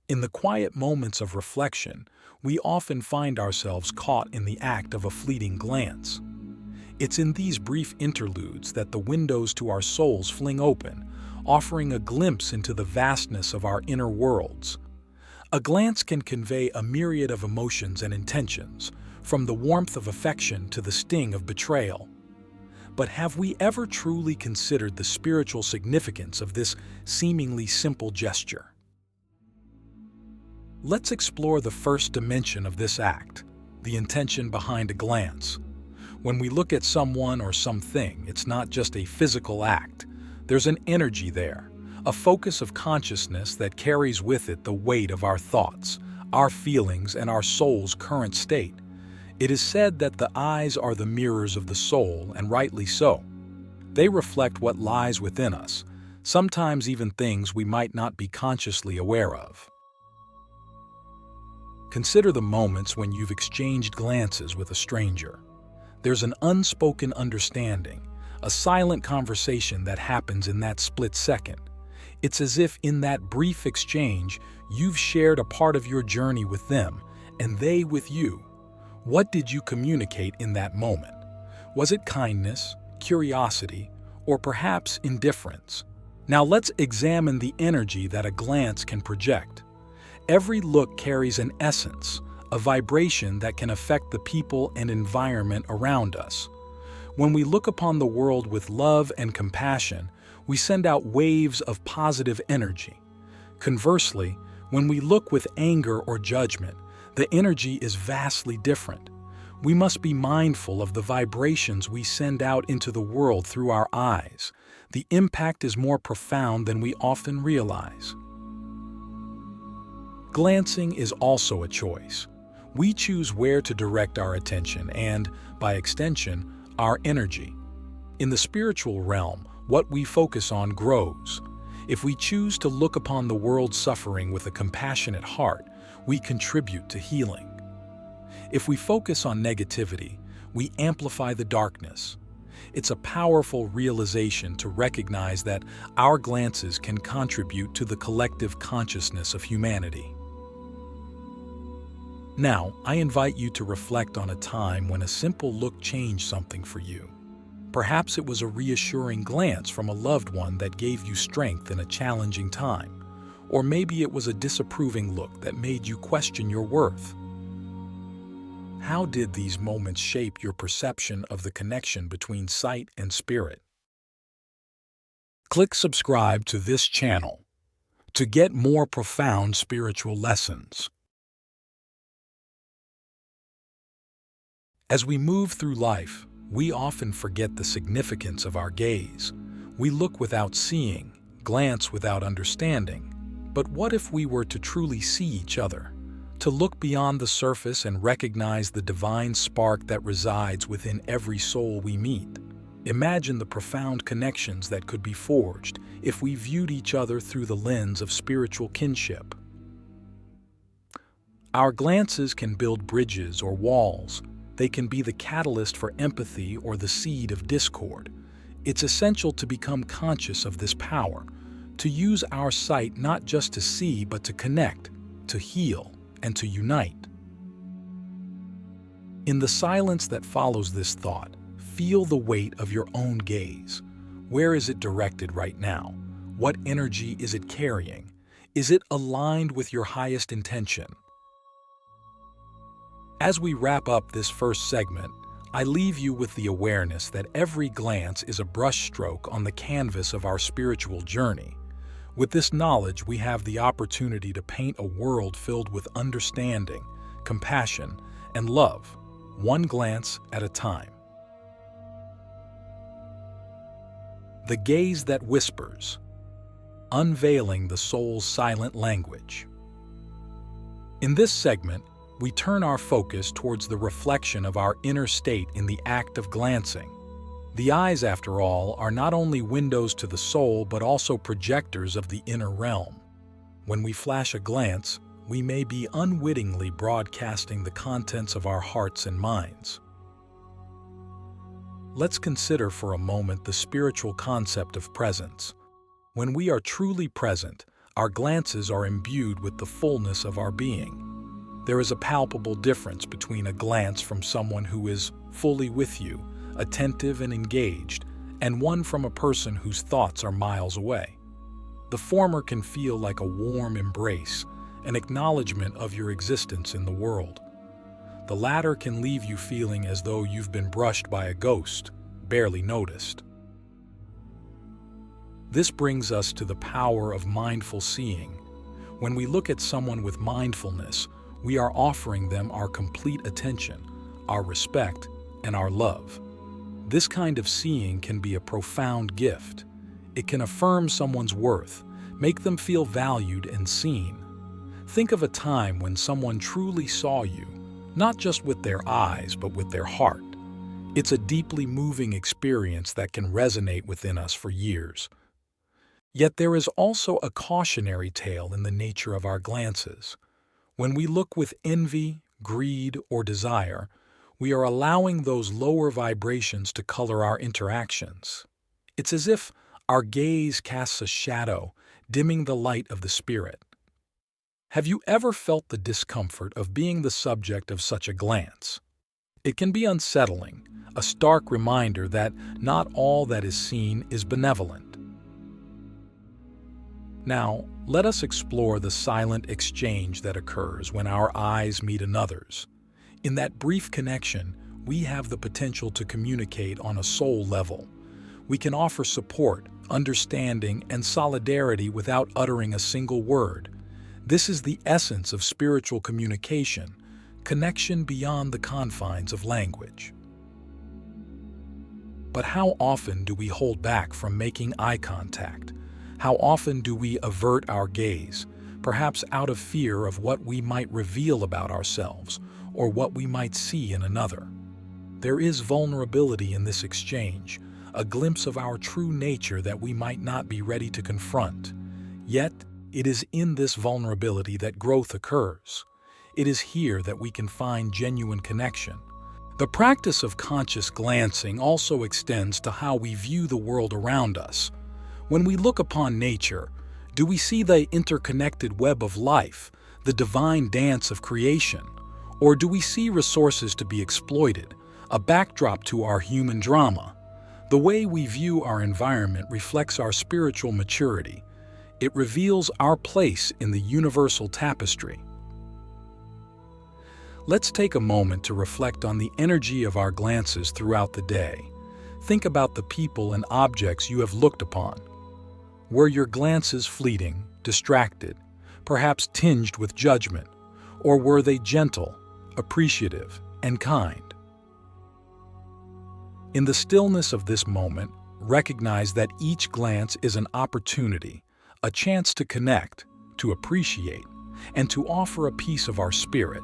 In the quiet moments of reflection, we often find ourselves caught in the act of a fleeting glance. It's in these brief interludes that the windows to our souls fling open, offering a glimpse into the vastness of our inner worlds. A glance can convey a myriad of emotions and intentions, from the warmth of affection to the sting of betrayal. But have we ever truly considered the spiritual significance of this seemingly simple gesture? Let's explore the first dimension of this act, the intention behind a glance. When we look at someone or something, it's not just a physical act. There's an energy there, a focus of consciousness that carries with it the weight of our thoughts, our feelings, and our soul's current state. It is said that the eyes are the mirrors of the soul, and rightly so. They reflect what lies within us, sometimes even things we might not be consciously aware of. Consider the moments when you've exchanged glances with a stranger. There's an unspoken understanding, a silent conversation that happens in that split second. It's as if in that brief exchange, you've shared a part of your journey with them, and they with you. What did you communicate in that moment? Was it kindness, curiosity, or perhaps indifference? Now let's examine the energy that a glance can project. Every look carries an essence, a vibration that can affect the people and environment around us. When we look upon the world with love and compassion, we send out waves of positive energy. Conversely, when we look with anger or judgment, the energy is vastly different. We must be mindful of the vibrations we send out into the world through our eyes. The impact is more profound than we often realize. Glancing is also a choice. We choose where to direct our attention and, by extension, our energy. In the spiritual realm, what we focus on grows. If we choose to look upon the world's suffering with a compassionate heart, we contribute to healing. If we focus on negativity, we amplify the darkness. It's a powerful realization to recognize that our glances can contribute to the collective consciousness of humanity. Now, I invite you to reflect on a time when a simple look changed something for you. Perhaps it was a reassuring glance from a loved one that gave you strength in a challenging time, or maybe it was a disapproving look that made you question your worth. How did these moments shape your perception of the connection between sight and spirit? Click subscribe to this channel to get more profound spiritual lessons. As we move through life, we often forget the significance of our gaze. We look without seeing, glance without understanding. But what if we were to truly see each other? To look beyond the surface and recognize the divine spark that resides within every soul we meet? Imagine the profound connections that could be forged if we viewed each other through the lens of spiritual kinship. Our glances can build bridges or walls. They can be the catalyst for empathy or the seed of discord. It's essential to become conscious of this power, to use our sight not just to see but to connect, to heal, and to unite. In the silence that follows this thought, feel the weight of your own gaze. Where is it directed right now? What energy is it carrying? Is it aligned with your highest intention? As we wrap up this first segment, I leave you with the awareness that every glance is a brushstroke on the canvas of our spiritual journey. With this knowledge, we have the opportunity to paint a world filled with understanding, compassion, and love, one glance at a time. The gaze that whispers, unveiling the soul's silent language. In this segment, we turn our focus towards the reflection of our inner state in the act of glancing. The eyes, after all, are not only windows to the soul but also projectors of the inner realm. When we flash a glance, we may be unwittingly broadcasting the contents of our hearts and minds. Let's consider for a moment the spiritual concept of presence. When we are truly present, Our glances are imbued with the fullness of our being. There is a palpable difference between a glance from someone who is fully with you, attentive and engaged, and one from a person whose thoughts are miles away. The former can feel like a warm embrace, an acknowledgement of your existence in the world. The latter can leave you feeling as though you've been brushed by a ghost, barely noticed. This brings us to the power of mindful seeing. When we look at someone with mindfulness, we are offering them our complete attention, our respect, and our love. This kind of seeing can be a profound gift. It can affirm someone's worth, make them feel valued and seen. Think of a time when someone truly saw you, not just with their eyes, but with their heart. It's a deeply moving experience that can resonate within us for years. Yet there is also a cautionary tale in the nature of our glances. When we look with envy, greed, or desire, we are allowing those lower vibrations to color our interactions. It's as if our gaze casts a shadow, dimming the light of the spirit. Have you ever felt the discomfort of being the subject of such a glance? It can be unsettling, a stark reminder that not all that is seen is benevolent. Now, let us explore the silent exchange that occurs when our eyes meet another's. In that brief connection, we have the potential to communicate on a soul level. We can offer support, understanding, and solidarity without uttering a single word. This is the essence of spiritual communication, connection beyond the confines of language. But how often do we hold back from making eye contact? How often do we avert our gaze, perhaps out of fear of what we might reveal about ourselves or what we might see in another? There is vulnerability in this exchange, a glimpse of our true nature that we might not be ready to confront. Yet, it is in this vulnerability that growth occurs. It is here that we can find genuine connection. The practice of conscious glancing also extends to how we view the world around us. When we look upon nature, do we see the interconnected web of life, the divine dance of creation? Or do we see resources to be exploited, a backdrop to our human drama? The way we view our environment reflects our spiritual maturity. It reveals our place in the universal tapestry. Let's take a moment to reflect on the energy of our glances throughout the day. Think about the people and objects you have looked upon. Were your glances fleeting, distracted, perhaps tinged with judgment, or were they gentle, appreciative, and kind? In the stillness of this moment, recognize that each glance is an opportunity, a chance to connect, to appreciate, and to offer a piece of our spirit.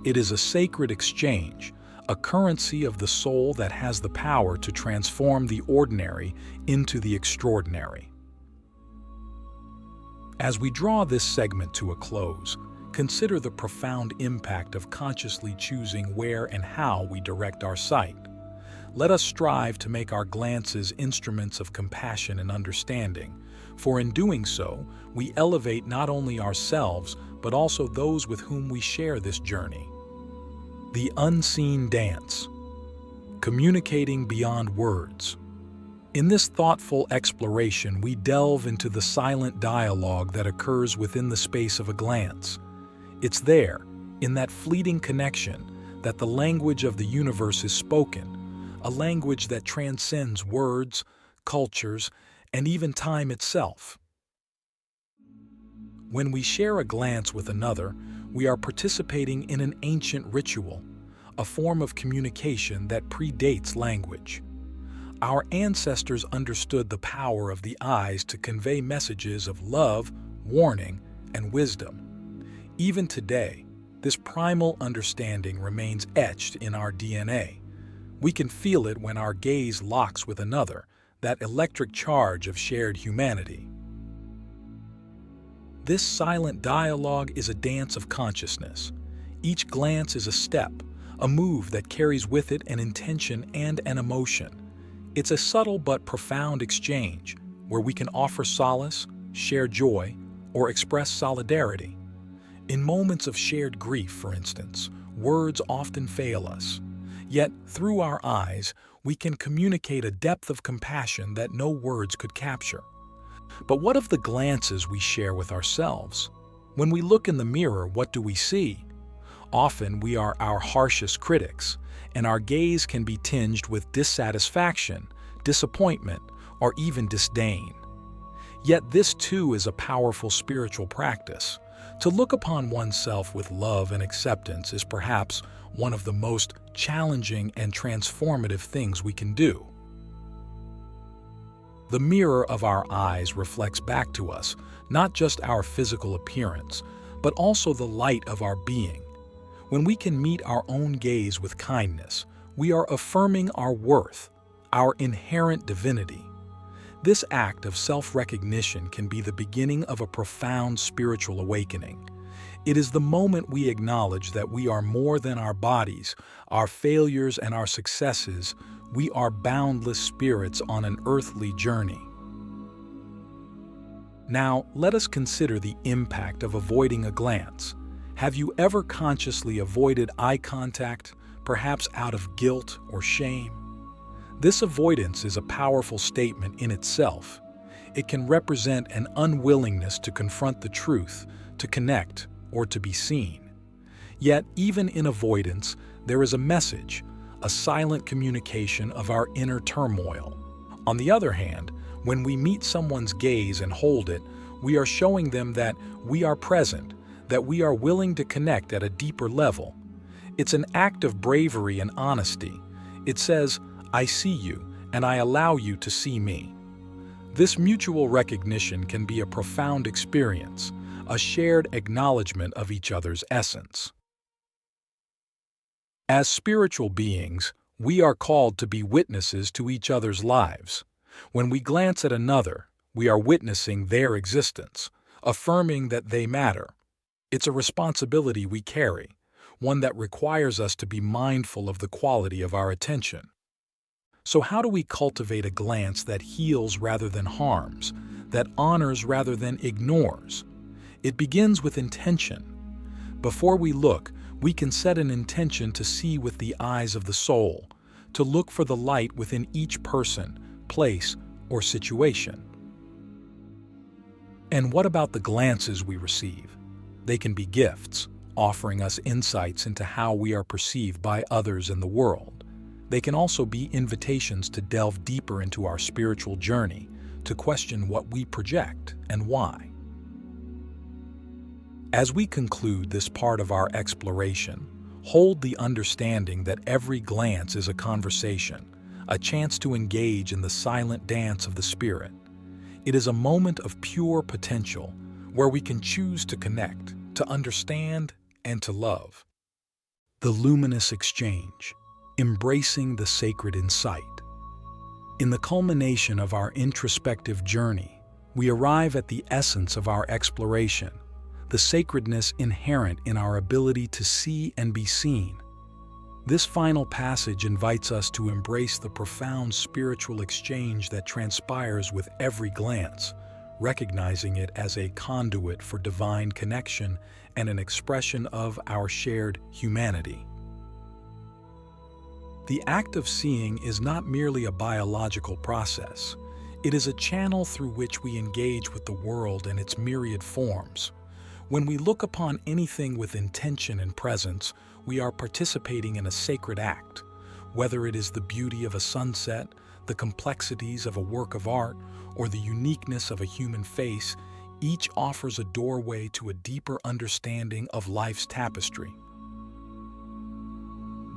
It is a sacred exchange, a currency of the soul that has the power to transform the ordinary into the extraordinary. As we draw this segment to a close, consider the profound impact of consciously choosing where and how we direct our sight. Let us strive to make our glances instruments of compassion and understanding, for in doing so, we elevate not only ourselves, but also those with whom we share this journey. The unseen dance. Communicating beyond words. In this thoughtful exploration, we delve into the silent dialogue that occurs within the space of a glance. It's there, in that fleeting connection, that the language of the universe is spoken, a language that transcends words, cultures, and even time itself. When we share a glance with another, we are participating in an ancient ritual, a form of communication that predates language. Our ancestors understood the power of the eyes to convey messages of love, warning, and wisdom. Even today, this primal understanding remains etched in our DNA. We can feel it when our gaze locks with another, that electric charge of shared humanity. This silent dialogue is a dance of consciousness. Each glance is a step, a move that carries with it an intention and an emotion. It's a subtle but profound exchange where we can offer solace, share joy, or express solidarity. In moments of shared grief, for instance, words often fail us. Yet, through our eyes, we can communicate a depth of compassion that no words could capture. But what of the glances we share with ourselves? When we look in the mirror, what do we see? Often we are our harshest critics, and our gaze can be tinged with dissatisfaction, disappointment, or even disdain. Yet this too is a powerful spiritual practice. To look upon oneself with love and acceptance is perhaps one of the most challenging and transformative things we can do. The mirror of our eyes reflects back to us not just our physical appearance, but also the light of our being. When we can meet our own gaze with kindness, we are affirming our worth, our inherent divinity. This act of self-recognition can be the beginning of a profound spiritual awakening. It is the moment we acknowledge that we are more than our bodies, our failures, and our successes. We are boundless spirits on an earthly journey. Now, let us consider the impact of avoiding a glance. Have you ever consciously avoided eye contact, perhaps out of guilt or shame? This avoidance is a powerful statement in itself. It can represent an unwillingness to confront the truth, to connect, or to be seen. Yet, even in avoidance, there is a message, a silent communication of our inner turmoil. On the other hand, when we meet someone's gaze and hold it, we are showing them that we are present, that we are willing to connect at a deeper level. It's an act of bravery and honesty. It says, "I see you, and I allow you to see me." This mutual recognition can be a profound experience, a shared acknowledgement of each other's essence. As spiritual beings, we are called to be witnesses to each other's lives. When we glance at another, we are witnessing their existence, affirming that they matter. It's a responsibility we carry, one that requires us to be mindful of the quality of our attention. So how do we cultivate a glance that heals rather than harms, that honors rather than ignores? It begins with intention. Before we look, we can set an intention to see with the eyes of the soul, to look for the light within each person, place, or situation. And what about the glances we receive? They can be gifts, offering us insights into how we are perceived by others in the world. They can also be invitations to delve deeper into our spiritual journey, to question what we project and why. As we conclude this part of our exploration, hold the understanding that every glance is a conversation, a chance to engage in the silent dance of the spirit. It is a moment of pure potential where we can choose to connect, to understand, and to love. The luminous exchange, embracing the sacred in sight. In the culmination of our introspective journey, we arrive at the essence of our exploration, the sacredness inherent in our ability to see and be seen. This final passage invites us to embrace the profound spiritual exchange that transpires with every glance, recognizing it as a conduit for divine connection and an expression of our shared humanity. The act of seeing is not merely a biological process. It is a channel through which we engage with the world in its myriad forms. When we look upon anything with intention and presence, we are participating in a sacred act. Whether it is the beauty of a sunset, the complexities of a work of art, or the uniqueness of a human face, each offers a doorway to a deeper understanding of life's tapestry.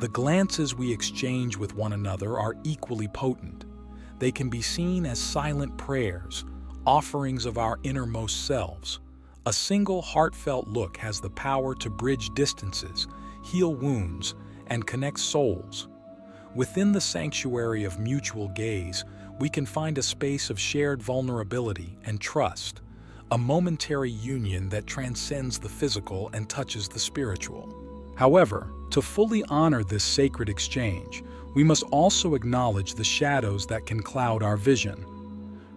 The glances we exchange with one another are equally potent. They can be seen as silent prayers, offerings of our innermost selves. A single heartfelt look has the power to bridge distances, heal wounds, and connect souls. Within the sanctuary of mutual gaze, we can find a space of shared vulnerability and trust, a momentary union that transcends the physical and touches the spiritual. However, to fully honor this sacred exchange, we must also acknowledge the shadows that can cloud our vision.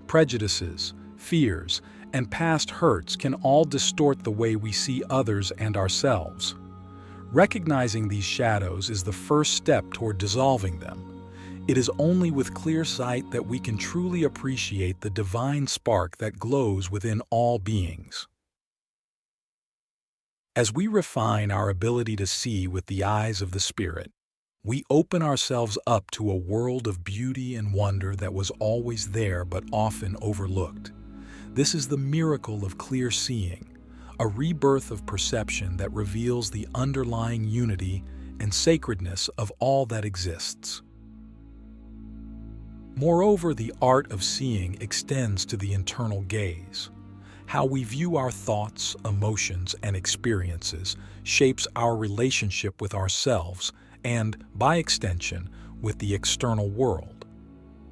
Prejudices, fears, and past hurts can all distort the way we see others and ourselves. Recognizing these shadows is the first step toward dissolving them. It is only with clear sight that we can truly appreciate the divine spark that glows within all beings. As we refine our ability to see with the eyes of the Spirit, we open ourselves up to a world of beauty and wonder that was always there but often overlooked. This is the miracle of clear seeing, a rebirth of perception that reveals the underlying unity and sacredness of all that exists. Moreover, the art of seeing extends to the internal gaze. How we view our thoughts, emotions, and experiences shapes our relationship with ourselves and, by extension, with the external world.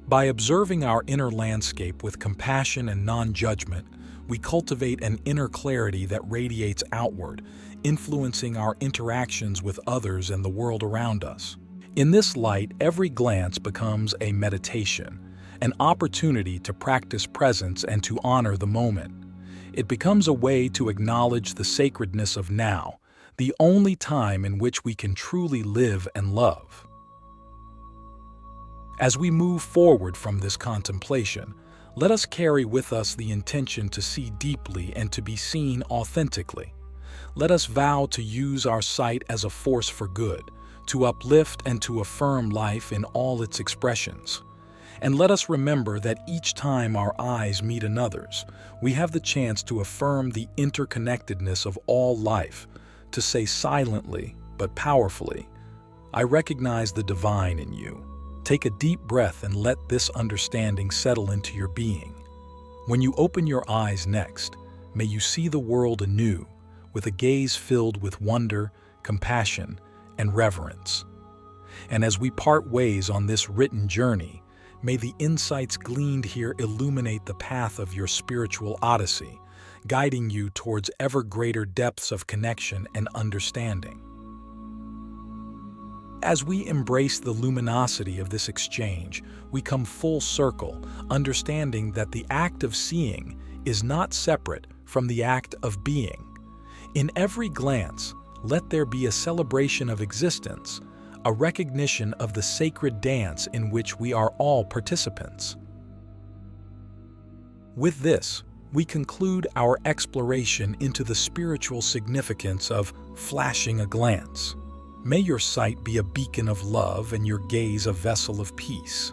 By observing our inner landscape with compassion and non-judgment, we cultivate an inner clarity that radiates outward, influencing our interactions with others and the world around us. In this light, every glance becomes a meditation, an opportunity to practice presence and to honor the moment. It becomes a way to acknowledge the sacredness of now, the only time in which we can truly live and love. As we move forward from this contemplation, let us carry with us the intention to see deeply and to be seen authentically. Let us vow to use our sight as a force for good, to uplift and to affirm life in all its expressions. And let us remember that each time our eyes meet another's, we have the chance to affirm the interconnectedness of all life, to say silently but powerfully, "I recognize the divine in you." Take a deep breath and let this understanding settle into your being. When you open your eyes next, may you see the world anew, with a gaze filled with wonder, compassion, and reverence. And as we part ways on this written journey, may the insights gleaned here illuminate the path of your spiritual odyssey, guiding you towards ever greater depths of connection and understanding. As we embrace the luminosity of this exchange, we come full circle, understanding that the act of seeing is not separate from the act of being. In every glance, let there be a celebration of existence, a recognition of the sacred dance in which we are all participants. With this, we conclude our exploration into the spiritual significance of flashing a glance. May your sight be a beacon of love and your gaze a vessel of peace.